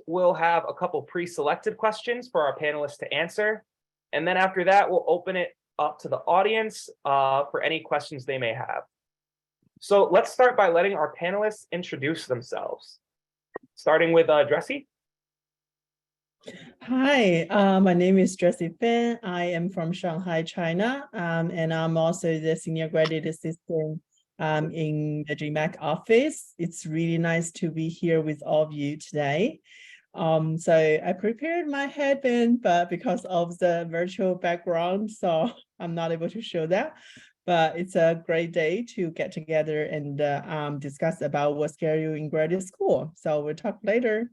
we'll have a couple pre-selected questions for our panelists to answer. And then after that, we'll open it up to the audience for any questions they may have. So let's start by letting our panelists introduce themselves. Starting with Dressy. Hi, my name is Jessie Fan. I am from Shanghai, China, and I'm also the senior graduate assistant in the GMAC office. It's really nice to be here with all of you today. So I prepared my headband, but because of the virtual background, so I'm not able to show that. But it's a great day to get together and discuss about what scares you in graduate school. So we'll talk later.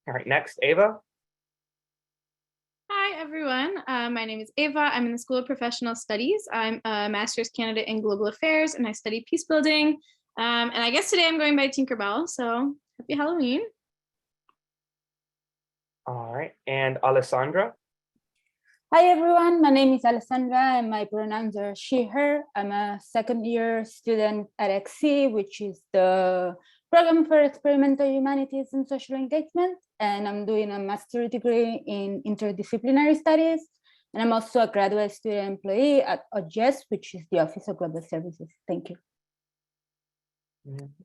All right, next, Ava. Hi, everyone. My name is Ava. I'm in the School of Professional Studies. I'm a master's candidate in global affairs, and I study peace building. And I guess today I'm going by Tinkerbell, so happy Halloween. All right, and Alessandra. Hi, everyone. My name is Alessandra, and my pronouns are she, her. I'm a second-year student at XC, which is the Program for Experimental Humanities and Social Engagement, and I'm doing a master's degree in interdisciplinary studies. And I'm also a graduate student employee at OGS, which is the Office of Global Services. Thank you.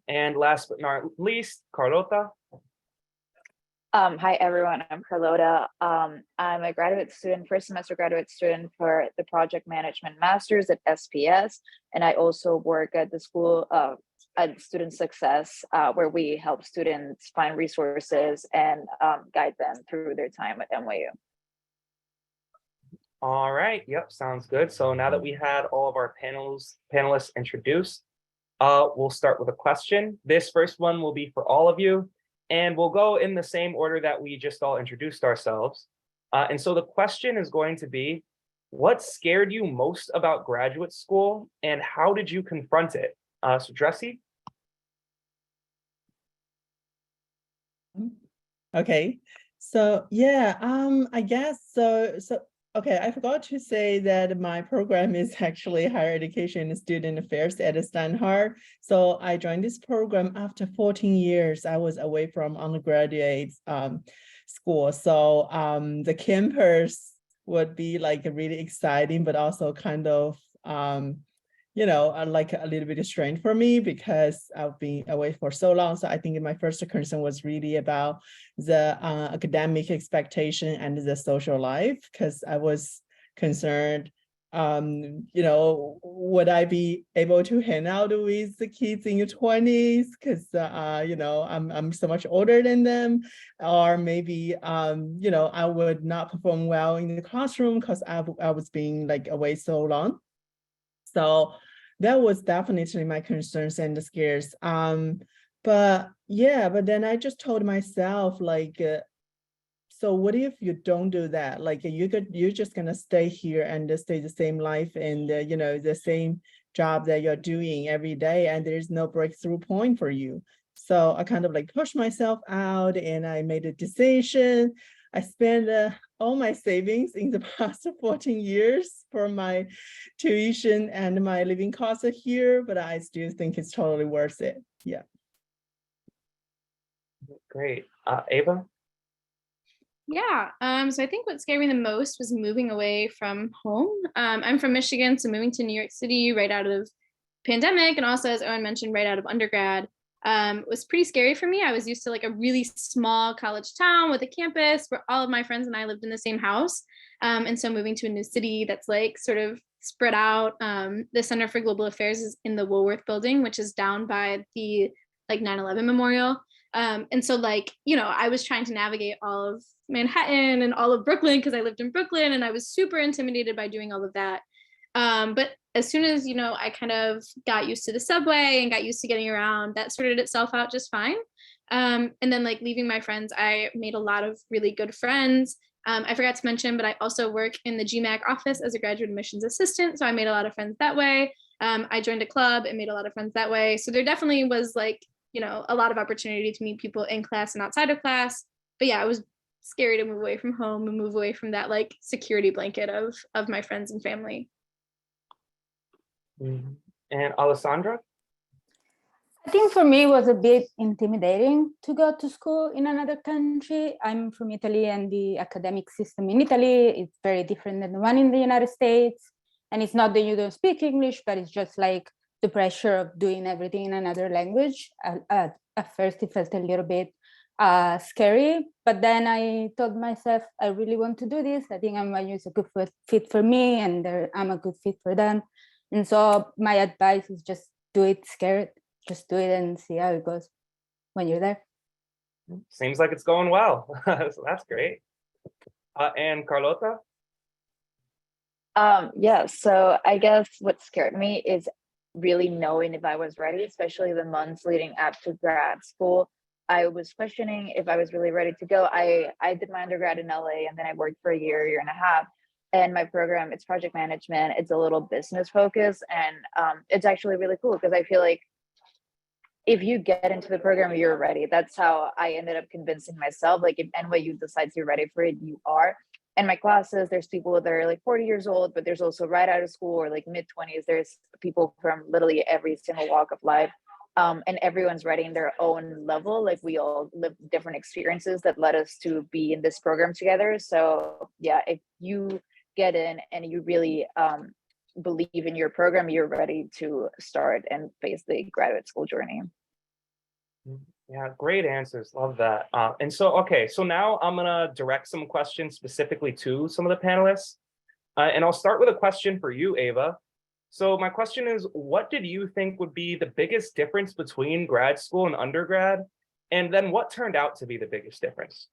And last but not least, Carlota. Hi, everyone. I'm Carlota. I'm a graduate student, first semester graduate student for the Project Management Masters at SPS. And I also work at the School of Student Success, where we help students find resources and guide them through their time at NYU. All right, yep, sounds good. So now that we had all of our panelists introduced, we'll start with a question. This first one will be for all of you, and we'll go in the same order that we just all introduced ourselves. And so the question is going to be, what scared you most about graduate school, and how did you confront it? So Dressy? Okay, so yeah, I guess so. Okay, I forgot to say that my program is actually higher education and student affairs at Stanford. So I joined this program after 14 years. I was away from undergraduate school. So the campus would be like really exciting, but also kind of like a little bit strange for me because I've been away for so long. So I think my first concern was really about the academic expectation and the social life, because I was concerned, would I be able to hang out with the kids in your 20s? Because, I'm so much older than them, or maybe, I would not perform well in the classroom because I was being like away so long. So that was definitely my concerns and the scares. But then I just told myself, like, so what if you don't do that? Like you're just gonna stay here and stay the same life and the same job that you're doing every day, and there's no breakthrough point for you. So I kind of like pushed myself out, and I made a decision. I spent all my savings in the past 14 years for my tuition and my living costs here, but I still think it's totally worth it. Yeah. Great. Ava? Yeah, so I think what scared me the most was moving away from home. I'm from Michigan, so moving to New York City right out of pandemic, and also, as Owen mentioned, right out of undergrad, was pretty scary for me. I was used to like a really small college town with a campus where all of my friends and I lived in the same house. And so moving to a new city that's like sort of spread out. The Center for Global Affairs is in the Woolworth building, which is down by the like 9/11 memorial. And so like, I was trying to navigate all of Manhattan and all of Brooklyn because I lived in Brooklyn, and I was super intimidated by doing all of that. But as soon as, I kind of got used to the subway and got used to getting around, that sorted itself out just fine. And then like leaving my friends, I made a lot of really good friends. I forgot to mention, but I also work in the GMAC office as a graduate admissions assistant. So I made a lot of friends that way. I joined a club and made a lot of friends that way. So there definitely was like, a lot of opportunity to meet people in class and outside of class. But yeah, I was scary to move away from home and move away from that like security blanket of my friends and family. And Alessandra? I think for me it was a bit intimidating to go to school in another country. I'm from Italy, and the academic system in Italy is very different than the one in the United States. And it's not that you don't speak English, but it's just like the pressure of doing everything in another language. At first it felt a little bit scary, but then I told myself, I really want to do this. I think NYU is a good fit for me, and I'm a good fit for them. And so my advice is just do it scared. Just do it and see how it goes when you're there. Seems like it's going well. So that's great. And Carlota? Yeah, so I guess what scared me is really knowing if I was ready, especially the months leading up to grad school. I was questioning if I was really ready to go. I did my undergrad in LA, and then I worked for a year and a half. And my program, it's project management. It's a little business focused, and it's actually really cool because I feel like if you get into the program, you're ready. That's how I ended up convincing myself. Like if NYU decides you're ready for it, you are. And my classes, there's people that are like 40 years old, but there's also right out of school or like mid-20s. There's people from literally every single walk of life. And everyone's ready in their own level. Like we all live different experiences that led us to be in this program together. So yeah, if you get in and you really believe in your program, you're ready to start and face the graduate school journey. Yeah, great answers. Love that. And so, okay, so now I'm gonna direct some questions specifically to some of the panelists. And I'll start with a question for you, Ava. So my question is, what did you think would be the biggest difference between grad school and undergrad? And then what turned out to be the biggest difference?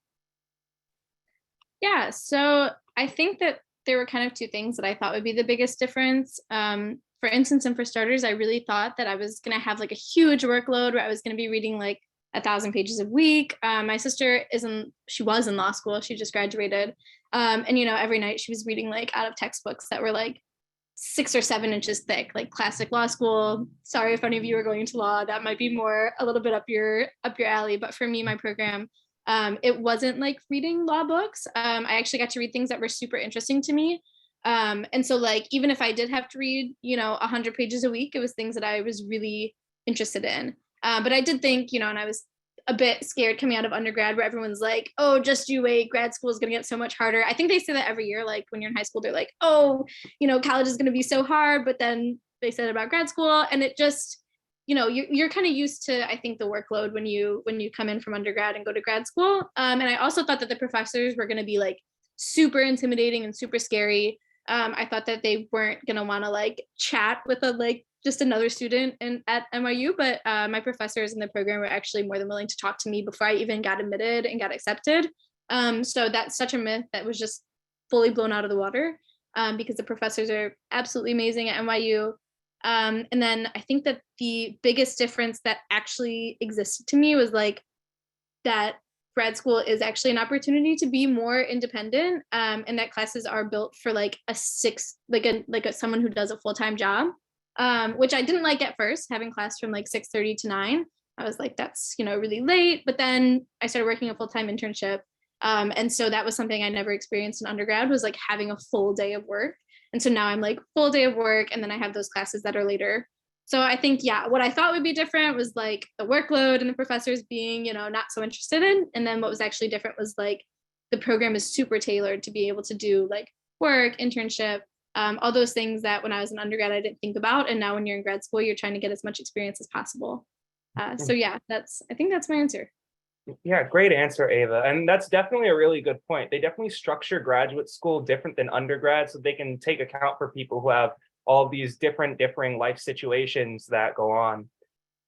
Yeah, so I think that there were kind of two things that I thought would be the biggest difference. For instance, and for starters, I really thought that I was going to have like a huge workload where I was going to be reading like 1,000 pages a week. My sister she was in law school. She just graduated. And, you know, every night she was reading like out of textbooks that were like 6 or 7 inches thick, like classic law school. Sorry if any of you are going to law, that might be more a little bit up your alley. But for me, my program, it wasn't like reading law books. I actually got to read things that were super interesting to me. And so like, even if I did have to read, you know, 100 pages a week, it was things that I was really interested in. But I did think, you know, and I was a bit scared coming out of undergrad where everyone's like, oh, just you wait, grad school is going to get so much harder. I think they say that every year, like when you're in high school, they're like, oh, you know, college is going to be so hard, but then they said about grad school, and it just, you know, you're kind of used to, I think, the workload when you come in from undergrad and go to grad school. And I also thought that the professors were going to be like super intimidating and super scary. I thought that they weren't going to want to like chat with just another student at NYU, but my professors in the program were actually more than willing to talk to me before I even got admitted and got accepted. So that's such a myth that was just fully blown out of the water, because the professors are absolutely amazing at NYU. And then I think that the biggest difference that actually existed to me was like that grad school is actually an opportunity to be more independent, and that classes are built for like someone who does a full-time job, which I didn't like at first, having class from like 6:30 to 9. I was like, that's, you know, really late. But then I started working a full-time internship. And so that was something I never experienced in undergrad, was like having a full day of work. And so now I'm like full day of work, and then I have those classes that are later. So I think, yeah, what I thought would be different was like the workload and the professors being, you know, not so interested in. And then what was actually different was like the program is super tailored to be able to do like work, internship, all those things that when I was an undergrad, I didn't think about. And now when you're in grad school, you're trying to get as much experience as possible. So yeah, I think that's my answer. Yeah, great answer, Ava. And that's definitely a really good point. They definitely structure graduate school different than undergrad, so they can take account for people who have all these differing life situations that go on.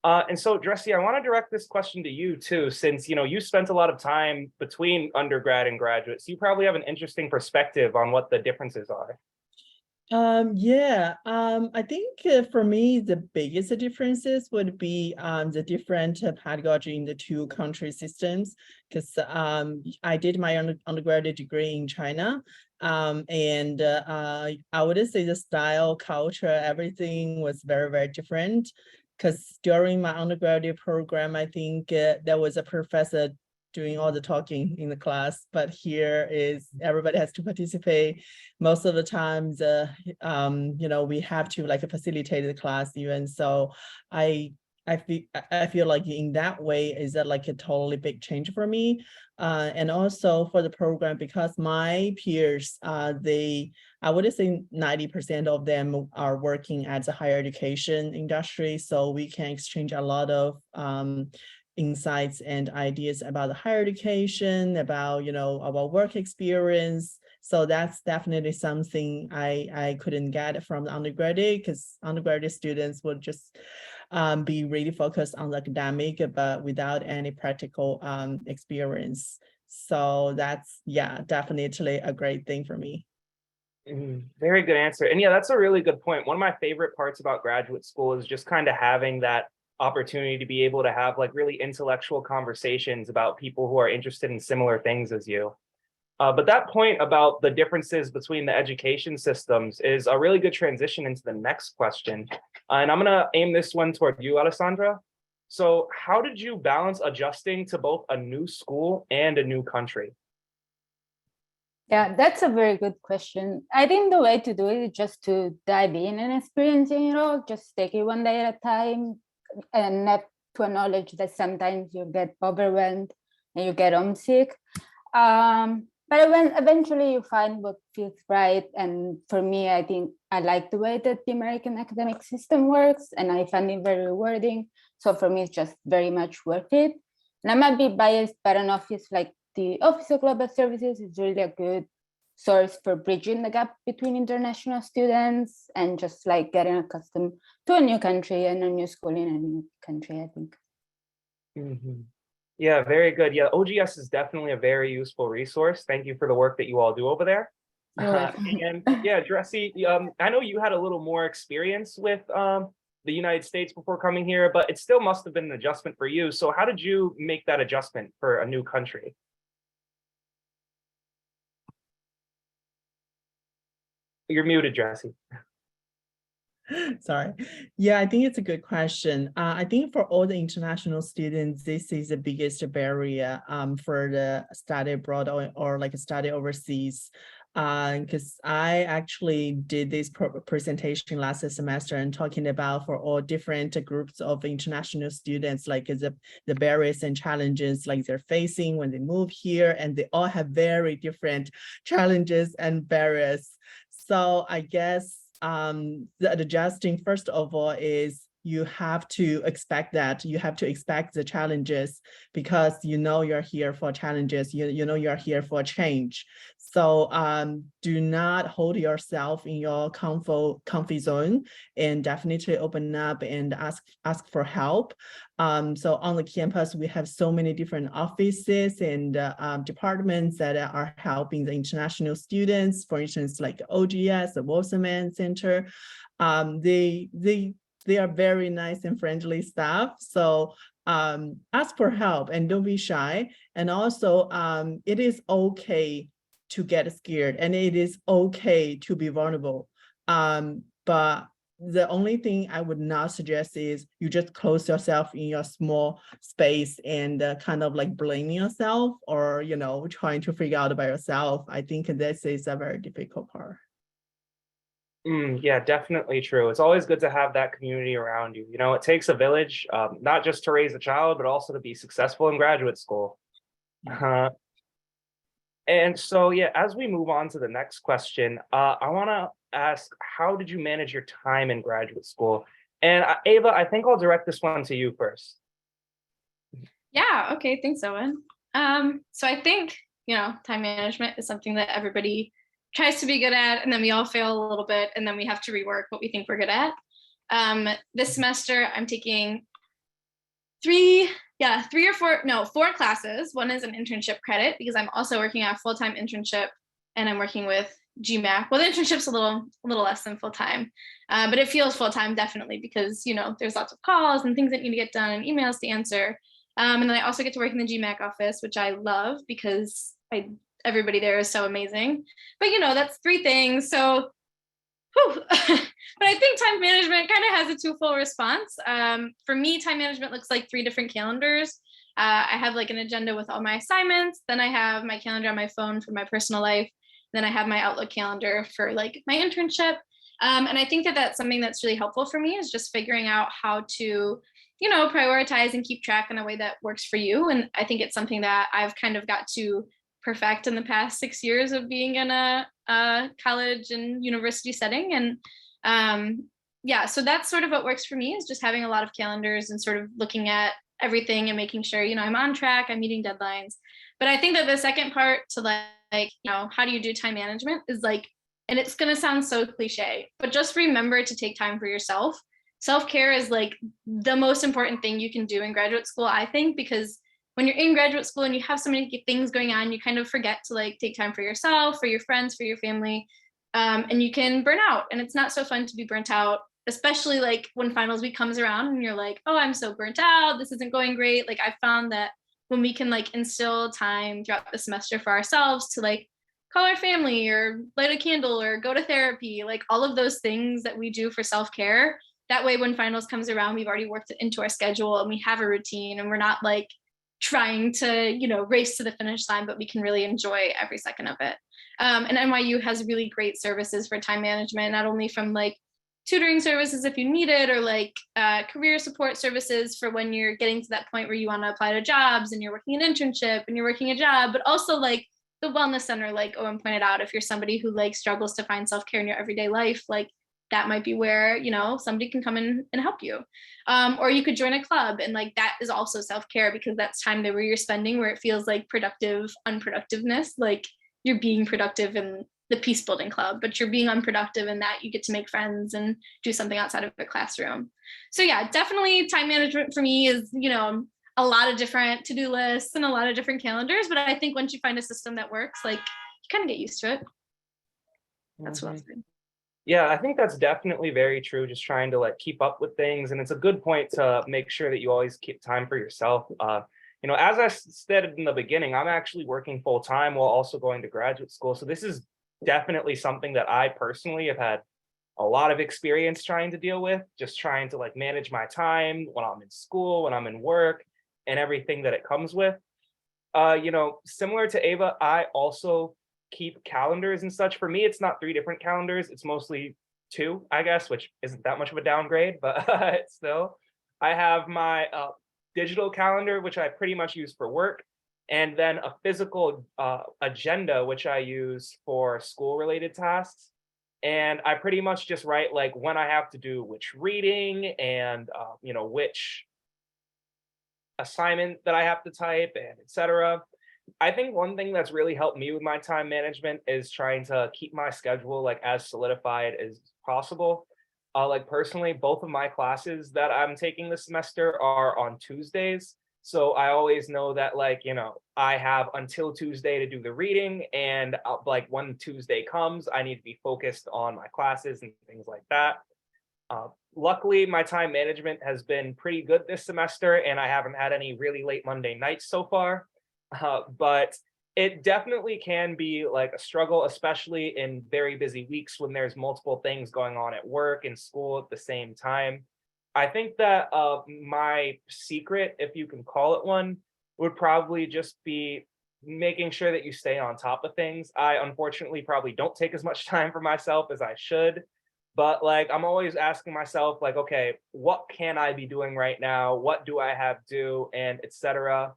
And so, Dressy, I want to direct this question to you too, since, you know, you spent a lot of time between undergrad and graduate, so you probably have an interesting perspective on what the differences are. I think for me, the biggest differences would be the different pedagogy in the two country systems, because I did my undergraduate degree in China, and I would say the style, culture, everything was very, very different. Because during my undergraduate program, I think there was a professor doing all the talking in the class, but here is everybody has to participate. Most of the times, you know, we have to like facilitate the class even. So I I feel like in that way is that like a totally big change for me. And also for the program, because my peers, I would say 90% of them are working at the higher education industry. So we can exchange a lot of insights and ideas about the higher education, about, about work experience. So that's definitely something I couldn't get from the undergraduate, because undergraduate students would just be really focused on the academic, but without any practical experience. So that's, yeah, definitely a great thing for me. Very good answer. And yeah, that's a really good point. One of my favorite parts about graduate school is just kind of having that opportunity to be able to have like really intellectual conversations about people who are interested in similar things as you. But that point about the differences between the education systems is a really good transition into the next question. And I'm going to aim this one toward you, Alessandra. So how did you balance adjusting to both a new school and a new country? Yeah, that's a very good question. I think the way to do it is just to dive in and experiencing it all, just take it one day at a time, and not to acknowledge that sometimes you get overwhelmed and you get homesick. But when eventually you find what feels right, and for me, I think I like the way that the American academic system works, and I find it very rewarding. So for me, it's just very much worth it. And I might be biased, but an office like the Office of Global Services is really a good source for bridging the gap between international students and just like getting accustomed to a new country and a new school in a new country, I think. Yeah, very good. Yeah, OGS is definitely a very useful resource. Thank you for the work that you all do over there. And yeah, Dressy, I know you had a little more experience with the United States before coming here, but it still must have been an adjustment for you. So how did you make that adjustment for a new country? You're muted, Dressy. Sorry. Yeah, I think it's a good question. I think for all the international students, this is the biggest barrier for the study abroad or like a study overseas. Because I actually did this presentation last semester and talking about for all different groups of international students, like the barriers and challenges like they're facing when they move here, and they all have very different challenges and barriers. So I guess the adjusting, first of all, is you have to expect the challenges, because you're here for challenges, you're here for change. So do not hold yourself in your comfy zone, and definitely open up and ask for help. So on the campus, we have so many different offices and departments that are helping the international students. For instance, like OGS, the Wasserman Center. They are very nice and friendly staff. So ask for help and don't be shy. And also, it is okay to get scared, and it is okay to be vulnerable. But the only thing I would not suggest is you just close yourself in your small space and kind of like blaming yourself, or trying to figure out by yourself. I think this is a very difficult part. Yeah, definitely true. It's always good to have that community around you. It takes a village, not just to raise a child, but also to be successful in graduate school. And so, yeah, as we move on to the next question, I want to ask, how did you manage your time in graduate school? And Ava, I think I'll direct this one to you first. Yeah, okay, thanks, Owen. So I think, time management is something that everybody tries to be good at, and then we all fail a little bit, and then we have to rework what we think we're good at. This semester, I'm taking four classes. One is an internship credit, because I'm also working at a full-time internship, and I'm working with GMAC. Well, the internship's a little less than full-time, but it feels full-time definitely, because there's lots of calls and things that need to get done and emails to answer. And then I also get to work in the GMAC office, which I love because everybody there is so amazing. But that's three things. So, but I think time management kind of has a twofold response. For me, time management looks like 3 different calendars. I have like an agenda with all my assignments. Then I have my calendar on my phone for my personal life. Then I have my Outlook calendar for like my internship. And I think that that's something that's really helpful for me, is just figuring out how to, prioritize and keep track in a way that works for you. And I think it's something that I've kind of got to perfect in the past 6 years of being in a college and university setting. And yeah, so that's sort of what works for me, is just having a lot of calendars and sort of looking at everything and making sure, I'm on track, I'm meeting deadlines. But I think that the second part to how do you do time management is and it's going to sound so cliche, but just remember to take time for yourself. Self-care is the most important thing you can do in graduate school, I think, because when you're in graduate school and you have so many things going on, you kind of forget to take time for yourself, for your friends, for your family, and you can burn out. And it's not so fun to be burnt out, especially when finals week comes around and you're oh, I'm so burnt out, this isn't going great. I found that when we can instill time throughout the semester for ourselves to call our family or light a candle or go to therapy, all of those things that we do for self-care, that way when finals comes around, we've already worked it into our schedule and we have a routine, and we're not trying to race to the finish line, but we can really enjoy every second of it. And NYU has really great services for time management, not only from tutoring services if you need it, or career support services for when you're getting to that point where you want to apply to jobs and you're working an internship and you're working a job, but also the wellness center, Owen pointed out, if you're somebody who struggles to find self-care in your everyday life, that might be where somebody can come in and help you, or you could join a club, and that is also self-care, because that's time where you're spending where it feels like productive unproductiveness, you're being productive in the peace building club, but you're being unproductive in that you get to make friends and do something outside of the classroom. So yeah, definitely time management for me is a lot of different to-do lists and a lot of different calendars, but I think once you find a system that works, you kind of get used to it. That's what I'm saying. Yeah, I think that's definitely very true. Just trying to keep up with things. And it's a good point to make sure that you always keep time for yourself. As I stated in the beginning, I'm actually working full time while also going to graduate school. So this is definitely something that I personally have had a lot of experience trying to deal with, just trying to manage my time when I'm in school, when I'm in work, and everything that it comes with. Similar to Ava, I also keep calendars and such. For me, it's not 3 different calendars, it's mostly 2, I guess, which isn't that much of a downgrade, but still. I have my digital calendar, which I pretty much use for work, and then a physical agenda, which I use for school related tasks. And I pretty much just write when I have to do which reading and which assignment that I have to type, and etc. I think one thing that's really helped me with my time management is trying to keep my schedule as solidified as possible. Personally, both of my classes that I'm taking this semester are on Tuesdays. So I always know that I have until Tuesday to do the reading, and when Tuesday comes, I need to be focused on my classes and things like that. Luckily, my time management has been pretty good this semester, and I haven't had any really late Monday nights so far. But it definitely can be a struggle, especially in very busy weeks when there's multiple things going on at work and school at the same time. I think that my secret, if you can call it one, would probably just be making sure that you stay on top of things. I unfortunately probably don't take as much time for myself as I should, but I'm always asking myself okay, what can I be doing right now? What do I have due, and etc.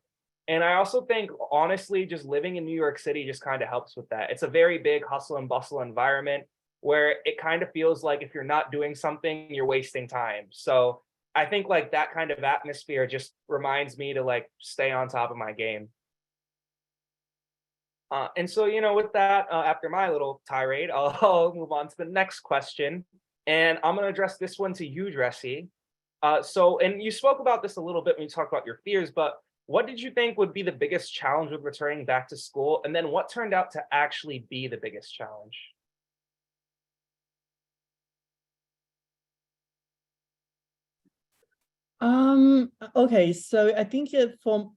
And I also think, honestly, just living in New York City just kind of helps with that. It's a very big hustle and bustle environment where it kind of feels like if you're not doing something, you're wasting time. So I think that kind of atmosphere just reminds me to stay on top of my game. And so, with that, after my little tirade, I'll move on to the next question. And I'm going to address this one to you, Dressie. And you spoke about this a little bit when you talked about your fears, but what did you think would be the biggest challenge with returning back to school? And then what turned out to actually be the biggest challenge? Okay, so I think for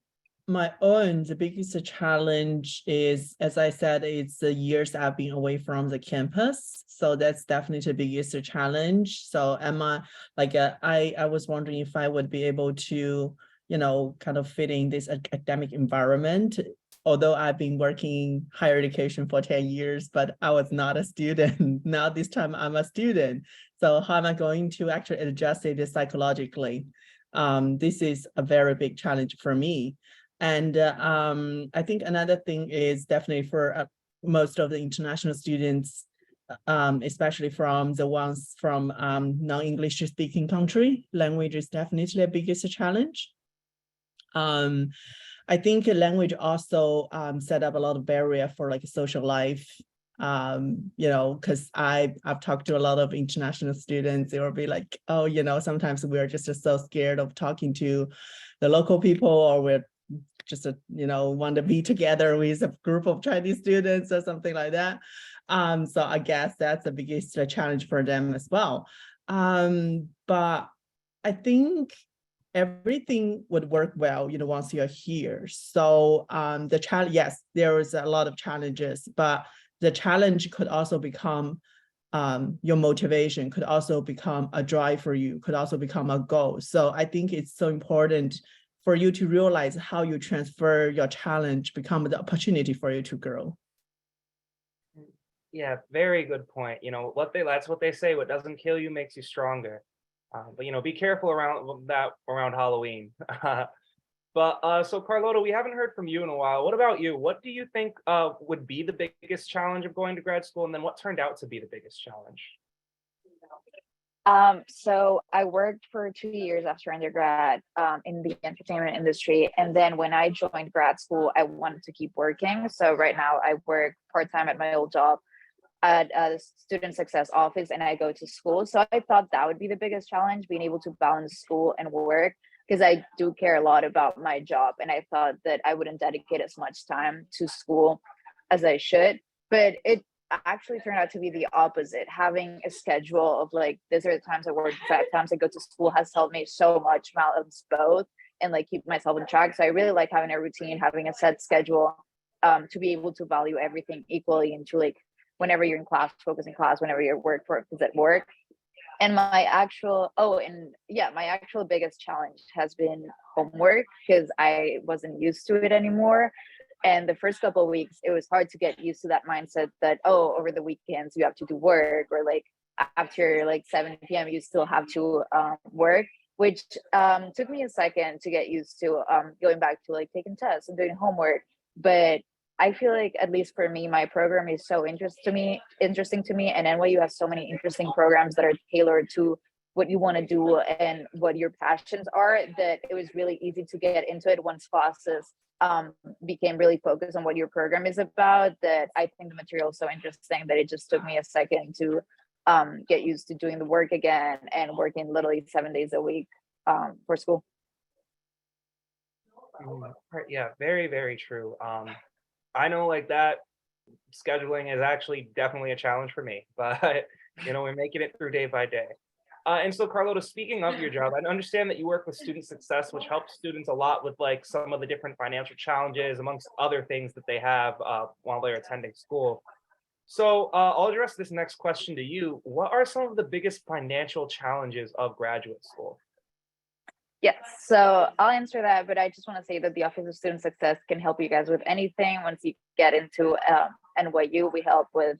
my own, the biggest challenge is, as I said, it's the years I've been away from the campus. So that's definitely the biggest challenge. So I was wondering if I would be able to, kind of fit in this academic environment. Although I've been working higher education for 10 years, but I was not a student. Now this time I'm a student. So how am I going to actually adjust it psychologically? This is a very big challenge for me. And I think another thing is definitely for most of the international students, especially from the ones from non-English speaking country, language is definitely the biggest challenge. I think language also set up a lot of barrier for like social life. Because I've talked to a lot of international students, they will be like, oh, sometimes we're just so scared of talking to the local people, or we're just want to be together with a group of Chinese students or something like that. So I guess that's the biggest challenge for them as well. But I think everything would work well, once you're here. So the challenge, yes, there is a lot of challenges, but the challenge could also become your motivation, could also become a drive for you, could also become a goal. So I think it's so important for you to realize how you transfer your challenge, become the opportunity for you to grow. Yeah, very good point. That's what they say, what doesn't kill you makes you stronger. But be careful around Halloween. So Carlota, we haven't heard from you in a while. What about you? What do you think would be the biggest challenge of going to grad school, and then what turned out to be the biggest challenge? So I worked for 2 years after undergrad in the entertainment industry, and then when I joined grad school, I wanted to keep working. So right now I work part-time at my old job at a student success office, and I go to school. So I thought that would be the biggest challenge, being able to balance school and work, because I do care a lot about my job, and I thought that I wouldn't dedicate as much time to school as I should. But it actually turned out to be the opposite. Having a schedule of like, these are the times I work, the times I go to school, has helped me so much balance both and like keep myself on track. So I really like having a routine, having a set schedule, to be able to value everything equally, and to like, whenever you're in class, focus in class, whenever your work is at work. And my actual biggest challenge has been homework, because I wasn't used to it anymore. And the first couple of weeks, it was hard to get used to that mindset that, oh, over the weekends you have to do work, or like after like 7 p.m. you still have to work, which took me a second to get used to, going back to like taking tests and doing homework. But I feel like, at least for me, my program is so interesting to me, and NYU has so many interesting programs that are tailored to what you want to do and what your passions are, that it was really easy to get into it once classes became really focused on what your program is about. That I think the material is so interesting that it just took me a second to get used to doing the work again and working literally 7 days a week for school. Yeah, very, very true. I know like that scheduling is actually definitely a challenge for me, but we're making it through day by day. And so Carlota, speaking of your job, I understand that you work with student success, which helps students a lot with like some of the different financial challenges, amongst other things that they have while they're attending school. So I'll address this next question to you. What are some of the biggest financial challenges of graduate school? Yes, so I'll answer that, but I just want to say that the Office of Student Success can help you guys with anything. Once you get into NYU, we help with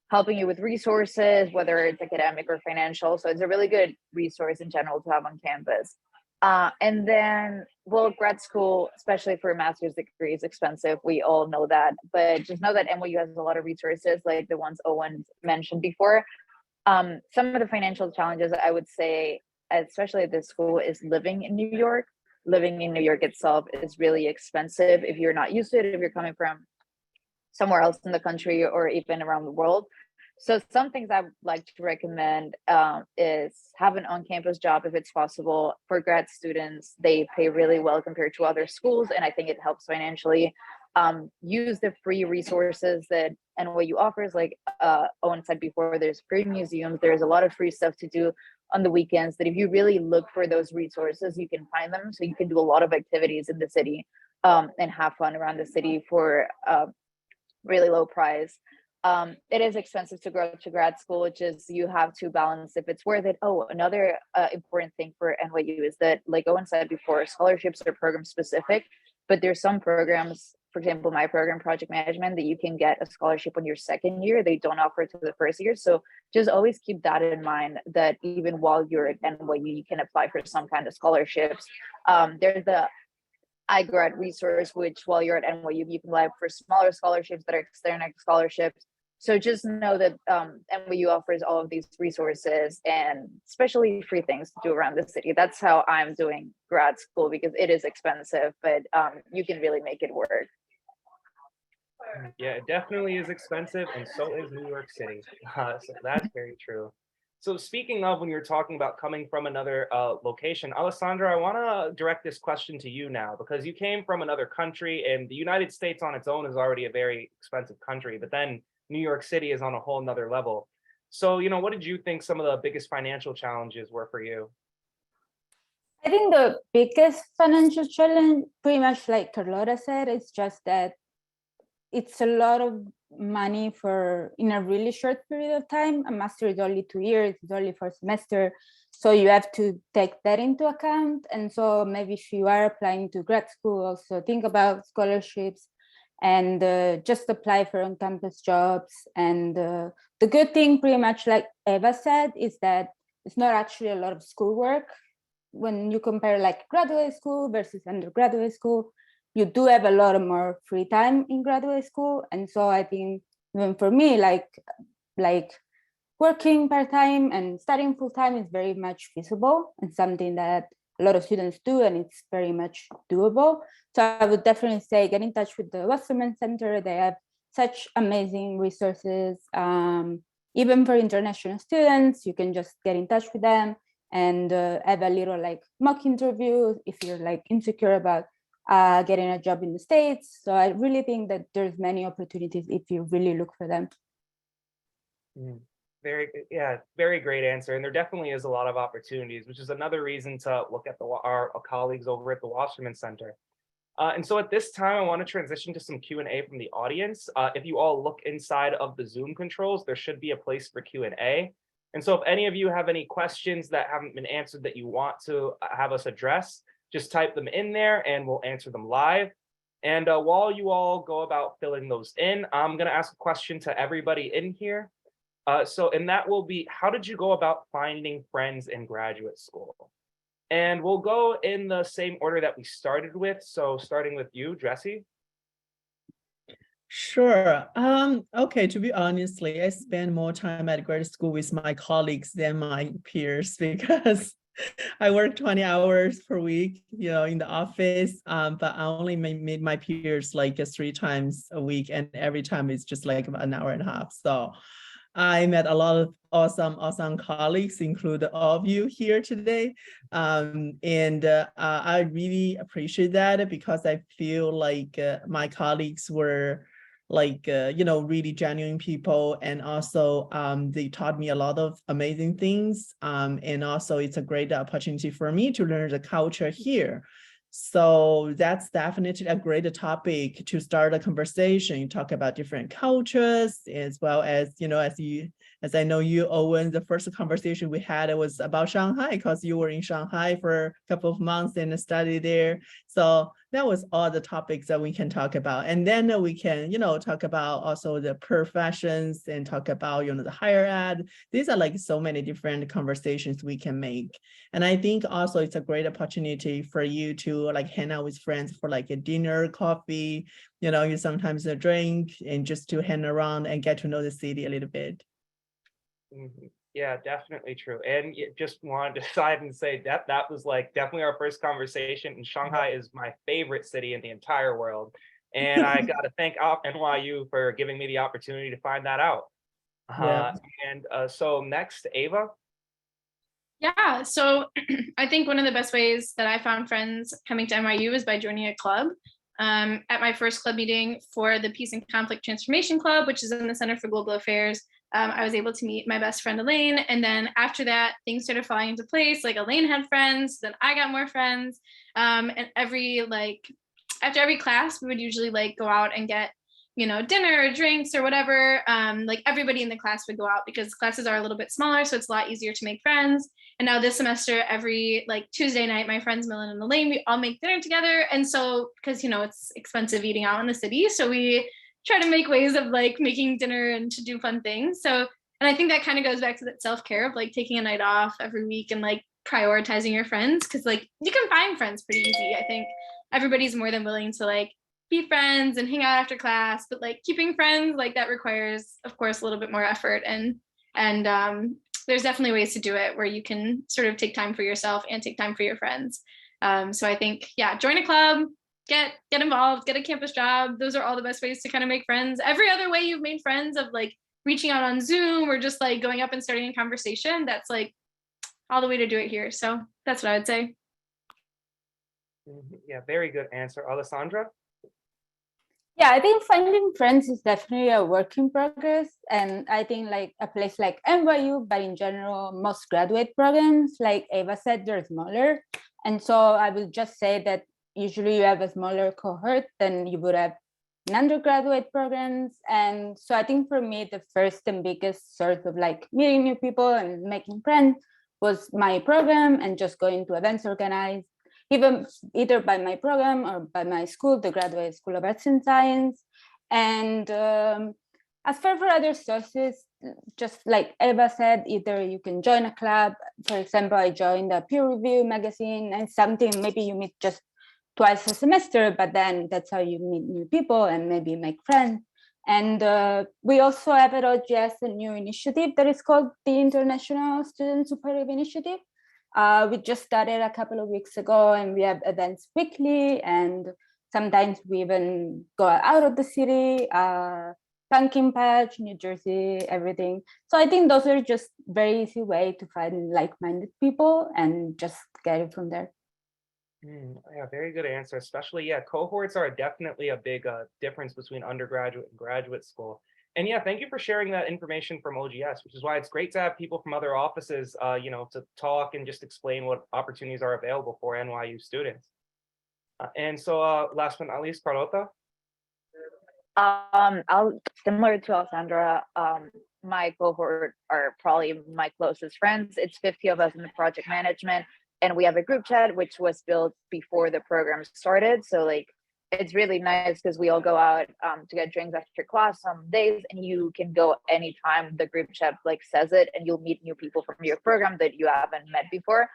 helping you with resources, whether it's academic or financial. So it's a really good resource in general to have on campus. And then, well, grad school, especially for a master's degree, is expensive. We all know that, but just know that NYU has a lot of resources like the ones Owen mentioned before. Some of the financial challenges, I would say, especially at this school, is living in New York. Living in New York itself is really expensive if you're not used to it, if you're coming from somewhere else in the country or even around the world. So some things I would like to recommend is have an on-campus job if it's possible. For grad students, they pay really well compared to other schools, and I think it helps financially. Use the free resources that NYU offers. Like Owen said before, there's free museums, there's a lot of free stuff to do on the weekends, that if you really look for those resources, you can find them. So you can do a lot of activities in the city and have fun around the city for really low price. It is expensive to go to grad school, which is, you have to balance if it's worth it. Oh, another important thing for NYU is that, like Owen said before, scholarships are program specific, but there's some programs for example, my program, project management, that you can get a scholarship on your second year. They don't offer it to the first year. So just always keep that in mind, that even while you're at NYU, you can apply for some kind of scholarships. There's the iGrad resource, which while you're at NYU, you can apply for smaller scholarships that are external scholarships. So just know that NYU offers all of these resources, and especially free things to do around the city. That's how I'm doing grad school, because it is expensive, but you can really make it work. Yeah, it definitely is expensive, and so is New York City. So that's very true. So speaking of, when you're talking about coming from another location, Alessandra, I want to direct this question to you now, because you came from another country, and the United States on its own is already a very expensive country, but then New York City is on a whole nother level. So, what did you think some of the biggest financial challenges were for you? I think the biggest financial challenge, pretty much like Carlotta said, is just that it's a lot of money for in a really short period of time. A master is only 2 years, it's only 4 semester. So you have to take that into account. And so maybe if you are applying to grad school, also think about scholarships and just apply for on-campus jobs. And the good thing, pretty much like Eva said, is that it's not actually a lot of schoolwork. When you compare like graduate school versus undergraduate school, you do have a lot of more free time in graduate school. And so I think even for me, like working part-time and studying full-time is very much feasible and something that a lot of students do, and it's very much doable. So I would definitely say get in touch with the Wasserman Center. They have such amazing resources. Even for international students, you can just get in touch with them and have a little like mock interview if you're like insecure about getting a job in the States. So I really think that there's many opportunities if you really look for them. Very great answer. And there definitely is a lot of opportunities, which is another reason to look at our colleagues over at the Wasserman Center. And so at this time, I want to transition to some Q&A from the audience. If you all look inside of the Zoom controls, there should be a place for Q&A. And so if any of you have any questions that haven't been answered that you want to have us address, just type them in there and we'll answer them live. And while you all go about filling those in, I'm going to ask a question to everybody in here. And that will be, how did you go about finding friends in graduate school? And we'll go in the same order that we started with. So starting with you, Jessie. Sure. Okay, to be honestly, I spend more time at grad school with my colleagues than my peers because I work 20 hours per week, in the office, but I only meet my peers like 3 times a week, and every time it's just like an hour and a half. So I met a lot of awesome colleagues, including all of you here today. I really appreciate that because I feel like my colleagues were really genuine people. And also they taught me a lot of amazing things. And also it's a great opportunity for me to learn the culture here. So that's definitely a great topic to start a conversation. You talk about different cultures, as well as, as I know you, Owen, the first conversation we had, it was about Shanghai because you were in Shanghai for a couple of months and studied there. So that was all the topics that we can talk about. And then we can, talk about also the professions and talk about, the higher ed. These are like so many different conversations we can make. And I think also it's a great opportunity for you to like hang out with friends for like a dinner, coffee, you sometimes a drink, and just to hang around and get to know the city a little bit. Mm-hmm. Yeah, definitely true. And just wanted to decide and say that was like definitely our first conversation. And Shanghai is my favorite city in the entire world. And I got to thank NYU for giving me the opportunity to find that out. So next, Ava. Yeah, so I think one of the best ways that I found friends coming to NYU is by joining a club. At my first club meeting for the Peace and Conflict Transformation Club, which is in the Center for Global Affairs, I was able to meet my best friend, Elaine. And then after that, things started falling into place. Like Elaine had friends, then I got more friends. And after every class, we would usually like go out and get dinner or drinks or whatever, like everybody in the class would go out because classes are a little bit smaller, so it's a lot easier to make friends. And now this semester, every like Tuesday night, my friends Millen and Elaine, we all make dinner together. And so, because it's expensive eating out in the city, so we try to make ways of like making dinner and to do fun things. So, and I think that kind of goes back to that self-care of like taking a night off every week and like prioritizing your friends, because like you can find friends pretty easy. I think everybody's more than willing to like be friends and hang out after class, but like keeping friends, like that requires, of course, a little bit more effort. And there's definitely ways to do it where you can sort of take time for yourself and take time for your friends. So I think, yeah, join a club, get involved, get a campus job. Those are all the best ways to kind of make friends. Every other way you've made friends of like reaching out on Zoom or just like going up and starting a conversation, that's like all the way to do it here. So that's what I would say. Yeah, very good answer. Alessandra? Yeah, I think finding friends is definitely a work in progress. And I think like a place like NYU, but in general, most graduate programs, like Ava said, they're smaller. And so I will just say that usually you have a smaller cohort than you would have in undergraduate programs. And so I think for me, the first and biggest source of like meeting new people and making friends was my program and just going to events organized, either by my program or by my school, the Graduate School of Arts and Science. And as for other sources, just like Eva said, either you can join a club. For example, I joined a peer review magazine and something maybe you meet just twice a semester, but then that's how you meet new people and maybe make friends. And we also have at OGS a new initiative that is called the International Student Supportive Initiative. We just started a couple of weeks ago, and we have events weekly, and sometimes we even go out of the city, Pumpkin Patch, New Jersey, everything. So I think those are just very easy way to find like-minded people and just get it from there. Yeah, very good answer. Especially, yeah, cohorts are definitely a big difference between undergraduate and graduate school. And yeah, thank you for sharing that information from OGS, which is why it's great to have people from other offices, to talk and just explain what opportunities are available for NYU students. And so last but not least, Carlota. Similar to Alessandra, my cohort are probably my closest friends. It's 50 of us in the project management, and we have a group chat which was built before the program started. So like it's really nice because we all go out to get drinks after class some days, and you can go anytime the group chat like says it, and you'll meet new people from your program that you haven't met before.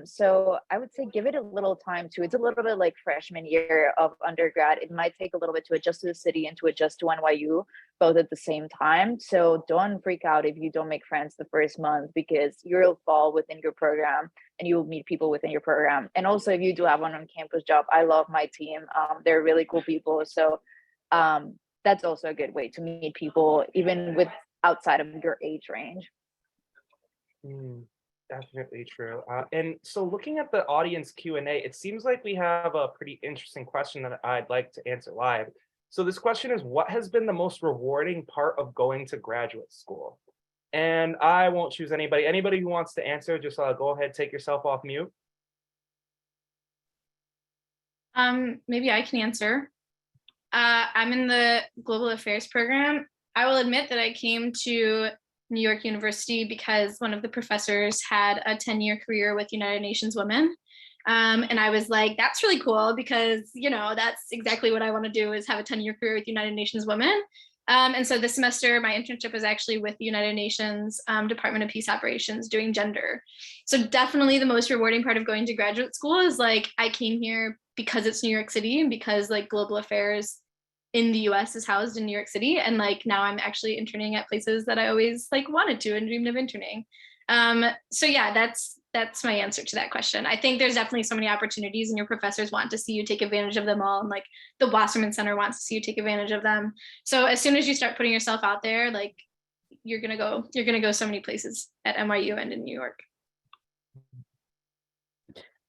So I would say give it a little time too. It's a little bit like freshman year of undergrad. It might take a little bit to adjust to the city and to adjust to NYU both at the same time. So don't freak out if you don't make friends the first month, because you'll fall within your program and you'll meet people within your program. And also if you do have an on-campus job, I love my team. They're really cool people. So that's also a good way to meet people, even with outside of your age range. Definitely true. And so looking at the audience Q&A, it seems like we have a pretty interesting question that I'd like to answer live. So this question is, what has been the most rewarding part of going to graduate school? And I won't choose anybody. Anybody who wants to answer, just go ahead, take yourself off mute. Maybe I can answer. I'm in the Global Affairs program. I will admit that I came to New York University because one of the professors had a 10-year career with United Nations Women. And I was like, that's really cool because, that's exactly what I want to do, is have a 10-year career with United Nations Women. And so this semester, my internship was actually with the United Nations Department of Peace Operations doing gender. So definitely the most rewarding part of going to graduate school is like, I came here because it's New York City and because like global affairs in the US is housed in New York City. And like now I'm actually interning at places that I always like wanted to and dreamed of interning. So yeah, that's my answer to that question. I think there's definitely so many opportunities and your professors want to see you take advantage of them all. And like the Wasserman Center wants to see you take advantage of them. So as soon as you start putting yourself out there, like you're gonna go so many places at NYU and in New York.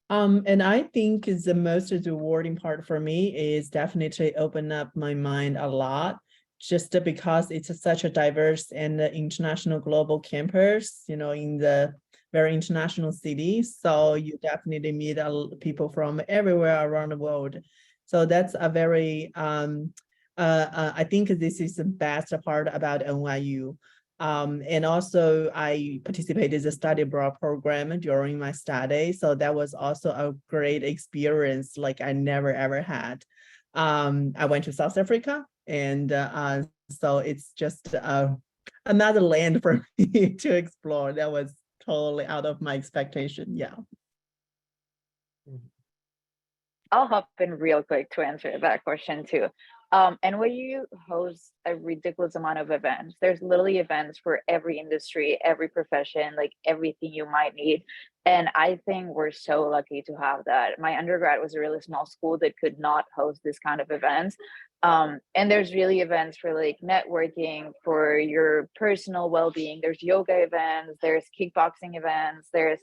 And I think the most rewarding part for me is definitely open up my mind a lot, just because it's such a diverse and international global campus, in the very international city. So you definitely meet people from everywhere around the world. So that's a very I think this is the best part about NYU. And also I participated in the study abroad program during my study. So that was also a great experience like I never ever had. I went to South Africa, and so it's just another land for me to explore. That was totally out of my expectation. Yeah. I'll hop in real quick to answer that question too. NYU hosts a ridiculous amount of events. There's literally events for every industry, every profession, like everything you might need. And I think we're so lucky to have that. My undergrad was a really small school that could not host this kind of events. And there's really events for like networking, for your personal well-being. There's yoga events, there's kickboxing events, there's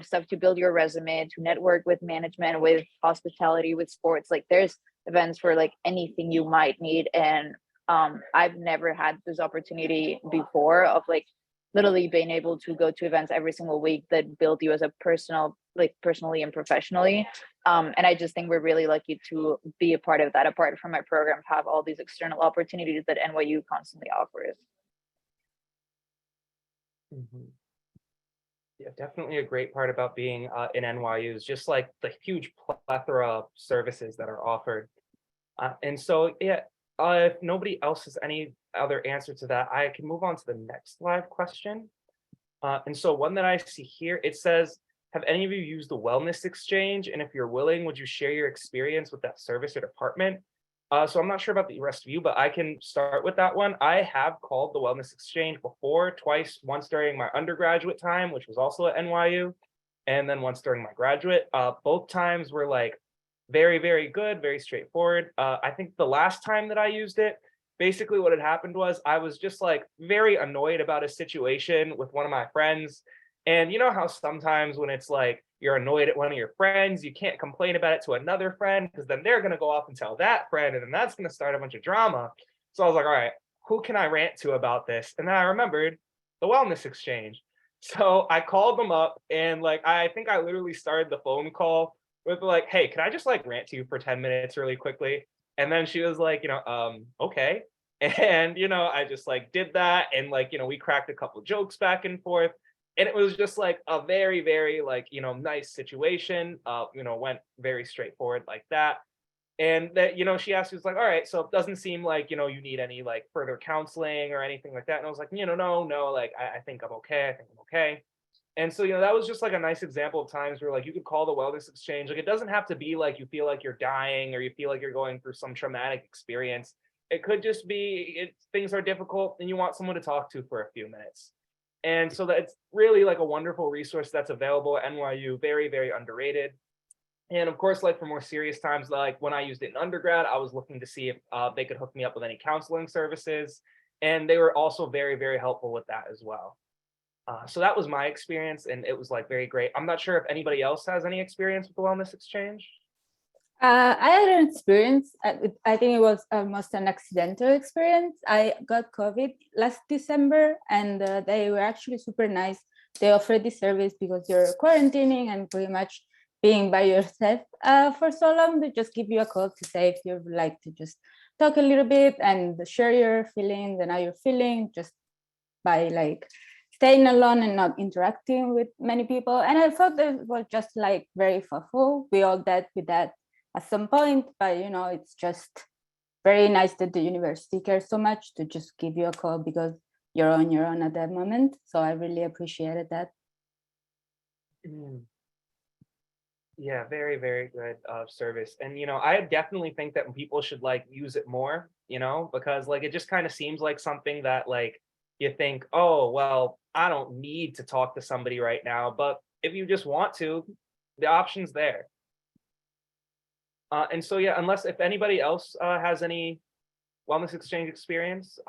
stuff to build your resume, to network with management, with hospitality, with sports. Like there's events for like anything you might need. And I've never had this opportunity before of like literally being able to go to events every single week that build you as a personally and professionally. And I just think we're really lucky to be a part of that, apart from my program, have all these external opportunities that NYU constantly offers. Mhm. Yeah, definitely a great part about being in NYU is just like the huge plethora of services that are offered. And so, yeah, if nobody else has any other answer to that, I can move on to the next live question. And so one that I see here, it says, have any of you used the Wellness Exchange? And if you're willing, would you share your experience with that service or department? So I'm not sure about the rest of you, but I can start with that one. I have called the Wellness Exchange before, twice, once during my undergraduate time, which was also at NYU, and then once during my graduate. Both times were like very, very good, very straightforward. I think the last time that I used it, basically what had happened was I was just like very annoyed about a situation with one of my friends. And you know how sometimes when it's like you're annoyed at one of your friends, you can't complain about it to another friend because then they're going to go off and tell that friend, and then that's going to start a bunch of drama. So I was like, all right, who can I rant to about this? And then I remembered the Wellness Exchange. So I called them up, and like I think I literally started the phone call with like, hey, can I just like rant to you for 10 minutes really quickly? And then she was like, okay. And I just like did that, and like, we cracked a couple jokes back and forth. And it was just like a very, very like, nice situation. Went very straightforward like that. And that, she asked, she was like, all right, so it doesn't seem like, you need any like further counseling or anything like that. And I was like, no, like I think I'm okay. I think I'm okay. And so, that was just like a nice example of times where like you could call the Wellness Exchange. Like it doesn't have to be like you feel like you're dying or you feel like you're going through some traumatic experience. It could just be things are difficult and you want someone to talk to for a few minutes. And so that's really like a wonderful resource that's available at NYU, very, very underrated. And of course, like for more serious times, like when I used it in undergrad, I was looking to see if they could hook me up with any counseling services. And they were also very, very helpful with that as well. So that was my experience, and it was like very great. I'm not sure if anybody else has any experience with the Wellness Exchange. I had an experience. I think it was almost an accidental experience. I got COVID last December, and they were actually super nice. They offered this service because you're quarantining and pretty much being by yourself for so long. They just give you a call to say if you would like to just talk a little bit and share your feelings and how you're feeling, just by like staying alone and not interacting with many people. And I thought that it was just like very thoughtful. We all dealt with that at some point, but it's just very nice that the university cares so much to just give you a call because you're on your own at that moment. So I really appreciated that. Yeah, very, very good service. And I definitely think that people should like use it more, because like it just kind of seems like something that like you think, oh, well, I don't need to talk to somebody right now. But if you just want to, the option's there. And so, yeah, unless if anybody else has any Wellness Exchange experience,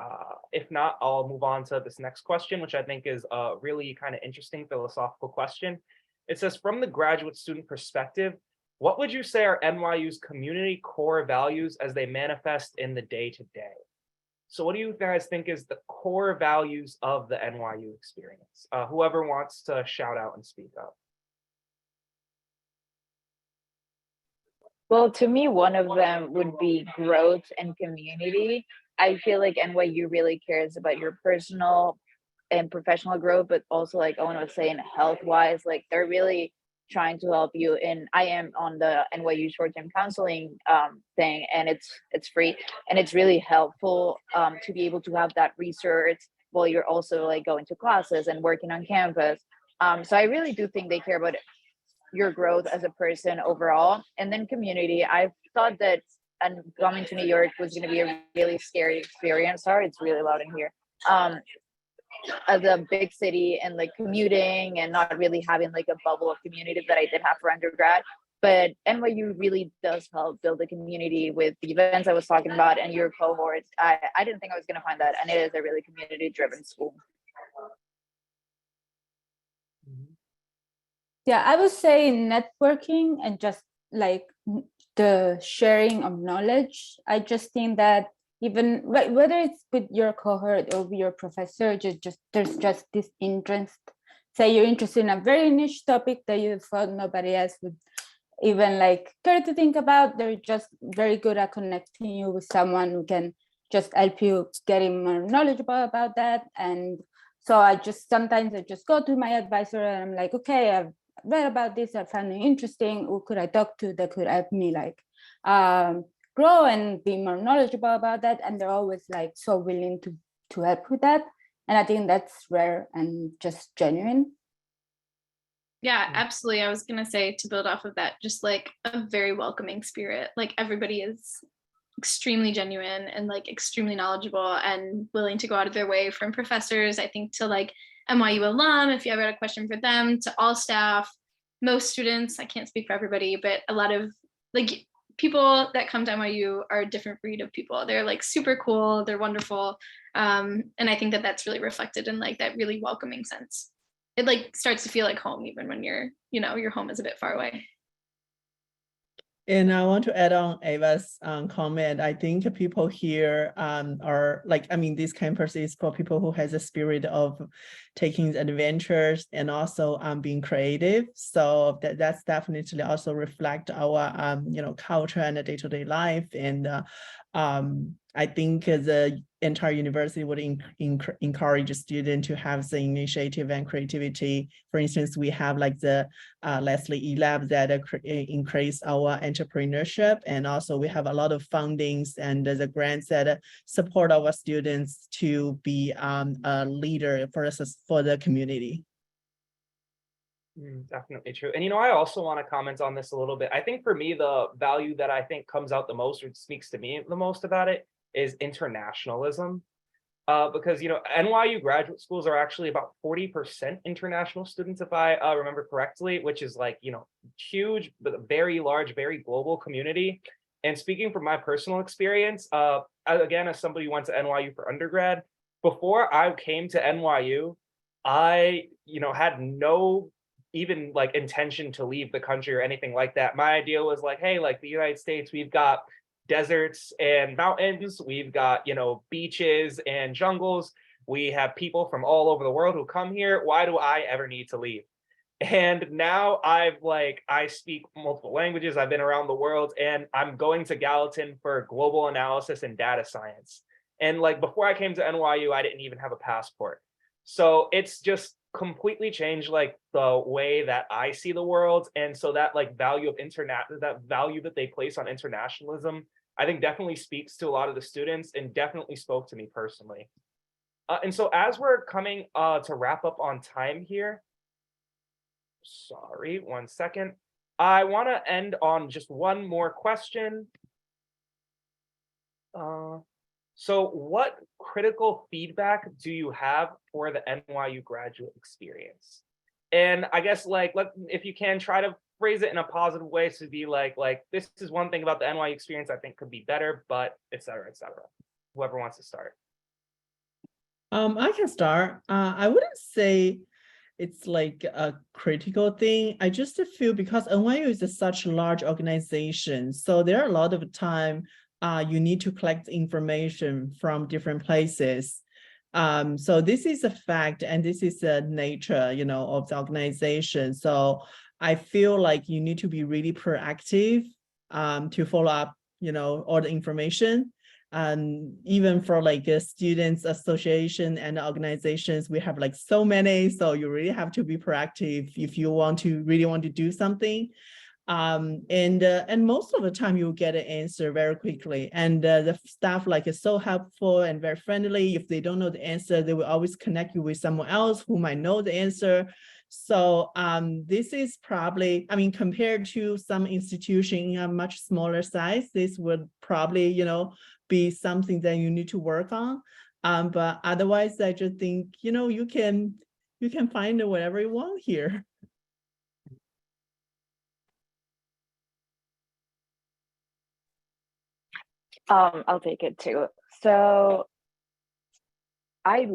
if not, I'll move on to this next question, which I think is a really kind of interesting philosophical question. It says, from the graduate student perspective, what would you say are NYU's community core values as they manifest in the day-to-day? So what do you guys think is the core values of the NYU experience? Whoever wants to shout out and speak up. Well, to me, one of them would be growth and community. I feel like NYU really cares about your personal and professional growth, but also like Owen was saying, health wise, like they're really trying to help you. And I am on the NYU short term counseling thing, and it's free and it's really helpful to be able to have that research while you're also like going to classes and working on campus. So I really do think they care about your growth as a person overall. And then community, I thought that and coming to New York was going to be a really scary experience. Sorry, it's really loud in here. As a big city and like commuting and not really having like a bubble of community that I did have for undergrad. But NYU really does help build a community with the events I was talking about and your cohorts. I didn't think I was going to find that, and it is a really community driven school. Yeah, I would say networking and just like the sharing of knowledge. I just think that even whether it's with your cohort or with your professor, just there's just this interest. Say you're interested in a very niche topic that you thought nobody else would even like care to think about. They're just very good at connecting you with someone who can just help you getting more knowledgeable about that. And so sometimes I just go to my advisor and I'm like, okay, I've read about this, I found it interesting. Who could I talk to that could help me like grow and be more knowledgeable about that? And they're always like so willing to help with that. And I think that's rare and just genuine. Yeah, absolutely. I was going to say, to build off of that, just like a very welcoming spirit. Like everybody is extremely genuine and like extremely knowledgeable and willing to go out of their way, from professors, I think, to like NYU alum, if you ever had a question for them, to all staff, most students. I can't speak for everybody, but a lot of like people that come to NYU are a different breed of people. They're like super cool, they're wonderful. And I think that that's really reflected in like that really welcoming sense. It like starts to feel like home even when your home is a bit far away. And I want to add on Ava's comment. I think people here are like, I mean, this campus is for people who has a spirit of taking adventures and also being creative. So that's definitely also reflect our culture and the day-to-day life. And I think the entire university would encourage students to have the initiative and creativity. For instance, we have like the Leslie E-Lab that increase our entrepreneurship, and also we have a lot of fundings and the grants that support our students to be a leader for the community. Definitely true. And I also want to comment on this a little bit. I think for me, the value that I think comes out the most, or speaks to me the most about it, is internationalism. Because NYU graduate schools are actually about 40% international students, if I remember correctly, which is like huge, but a very large, very global community. And speaking from my personal experience, again, as somebody who went to NYU for undergrad, before I came to NYU, I had no even like intention to leave the country or anything like that. My idea was like, hey, like the United States, we've got deserts and mountains, we've got beaches and jungles, we have people from all over the world who come here. Why do I ever need to leave? And now I speak multiple languages, I've been around the world, and I'm going to Gallatin for global analysis and data science. And like before I came to NYU, I didn't even have a passport. So it's just completely changed like the way that I see the world. And so that like value of that value that they place on internationalism, I think definitely speaks to a lot of the students and definitely spoke to me personally. And so as we're coming to wrap up on time here, sorry, 1 second. I want to end on just one more question. So what critical feedback do you have for the NYU graduate experience? And I guess if you can try to phrase it in a positive way, to be like this is one thing about the NYU experience I think could be better, but et cetera, et cetera. Whoever wants to start. I can start. I wouldn't say it's like a critical thing. I just feel because NYU is such a large organization, so there are a lot of time you need to collect information from different places. So this is a fact, and this is the nature, of the organization. So I feel like you need to be really proactive to follow up, all the information. And even for like students association and organizations, we have like so many. So you really have to be proactive if you really want to do something. And most of the time you'll get an answer very quickly. And the staff like is so helpful and very friendly. If they don't know the answer, they will always connect you with someone else who might know the answer. So this is probably, I mean, compared to some institution in a much smaller size, this would probably, be something that you need to work on. But otherwise, I just think, you can find whatever you want here. I'll take it too. So I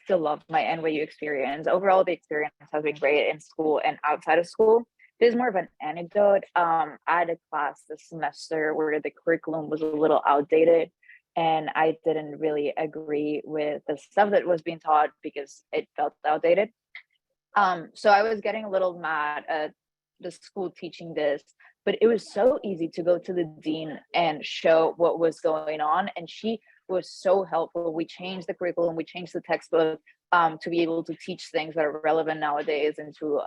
still love my NYU experience. Overall, the experience has been great in school and outside of school. There's more of an anecdote. I had a class this semester where the curriculum was a little outdated, and I didn't really agree with the stuff that was being taught because it felt outdated. So I was getting a little mad at the school teaching this, but it was so easy to go to the dean and show what was going on, and she was so helpful. We changed the curriculum, we changed the textbook to be able to teach things that are relevant nowadays and to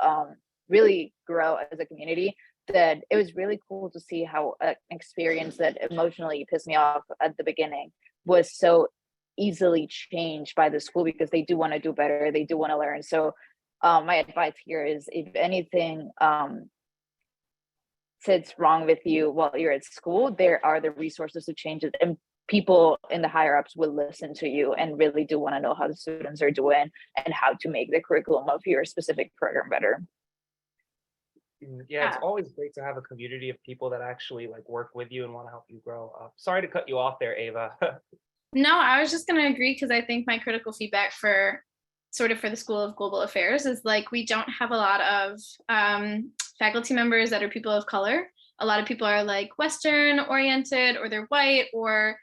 really grow as a community. That it was really cool to see how an experience that emotionally pissed me off at the beginning was so easily changed by the school, because they do want to do better, they do want to learn. So my advice here is, if anything sits wrong with you while you're at school, there are the resources to change it, and people in the higher ups will listen to you and really do want to know how the students are doing and how to make the curriculum of your specific program better. Yeah, it's always great to have a community of people that actually like work with you and want to help you grow. Sorry to cut you off there, Ava. No, I was just going to agree, because I think my critical feedback for the School of Global Affairs is like, we don't have a lot of faculty members that are people of color. A lot of people are like Western oriented, or they're white, or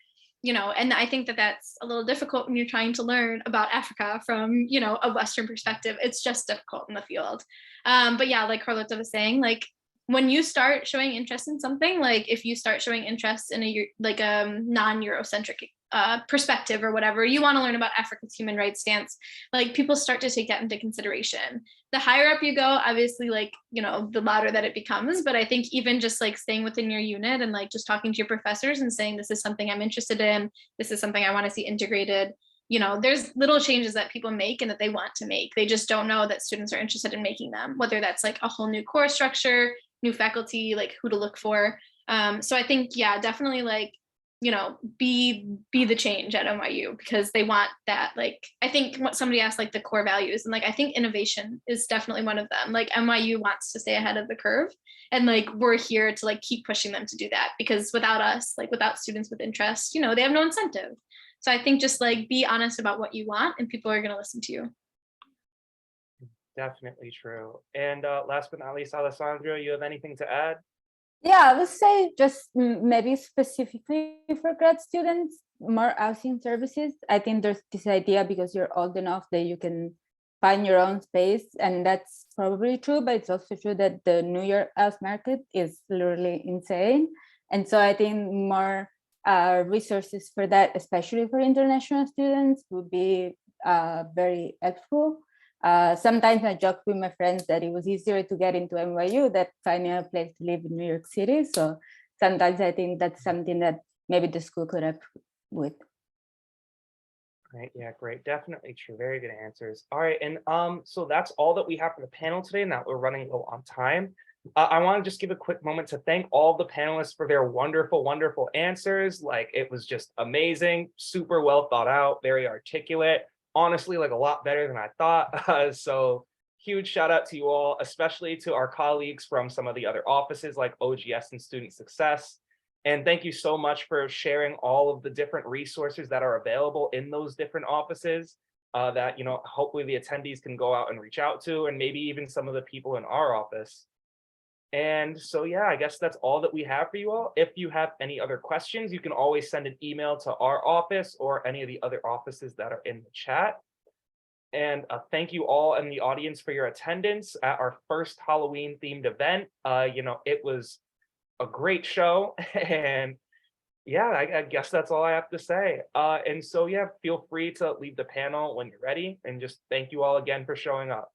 and I think that that's a little difficult when you're trying to learn about Africa from a Western perspective. It's just difficult in the field. But yeah, like Carlota was saying, like when you start showing interest in something, like if you start showing interest in a non-Eurocentric perspective or whatever, you want to learn about Africa's human rights stance, like people start to take that into consideration. The higher up you go, obviously, like, the louder that it becomes. But I think even just like staying within your unit and like just talking to your professors and saying, this is something I'm interested in, this is something I want to see integrated. There's little changes that people make and that they want to make. They just don't know that students are interested in making them, whether that's like a whole new course structure, new faculty, like who to look for. So I think, yeah, definitely like, be the change at NYU, because they want that. Like, I think what somebody asked, like the core values, and like, I think innovation is definitely one of them. Like NYU wants to stay ahead of the curve, and like, we're here to like keep pushing them to do that, because without us, like without students with interest, they have no incentive. So I think just like be honest about what you want, and people are going to listen to you. Definitely true. And last but not least, Alessandra, you have anything to add? Yeah, I would say just maybe specifically for grad students, more housing services. I think there's this idea, because you're old enough, that you can find your own space, and that's probably true, but it's also true that the New York house market is literally insane. And so I think more resources for that, especially for international students, would be very helpful. Sometimes I joke with my friends that it was easier to get into NYU than finding a place to live in New York City. So sometimes I think that's something that maybe the school could help with. Right. Yeah, great. Definitely true. Very good answers. All right. And so that's all that we have for the panel today. Now we're running low on time. I want to just give a quick moment to thank all the panelists for their wonderful, wonderful answers. Like, it was just amazing, super well thought out, very articulate. Honestly, like a lot better than I thought. So huge shout out to you all, especially to our colleagues from some of the other offices like OGS and Student Success. And thank you so much for sharing all of the different resources that are available in those different offices that, hopefully the attendees can go out and reach out to, and maybe even some of the people in our office. And so, yeah, I guess that's all that we have for you all. If you have any other questions, you can always send an email to our office or any of the other offices that are in the chat. And thank you all in the audience for your attendance at our first Halloween themed event. It was a great show. And yeah, I guess that's all I have to say. And so, yeah, feel free to leave the panel when you're ready. And just thank you all again for showing up.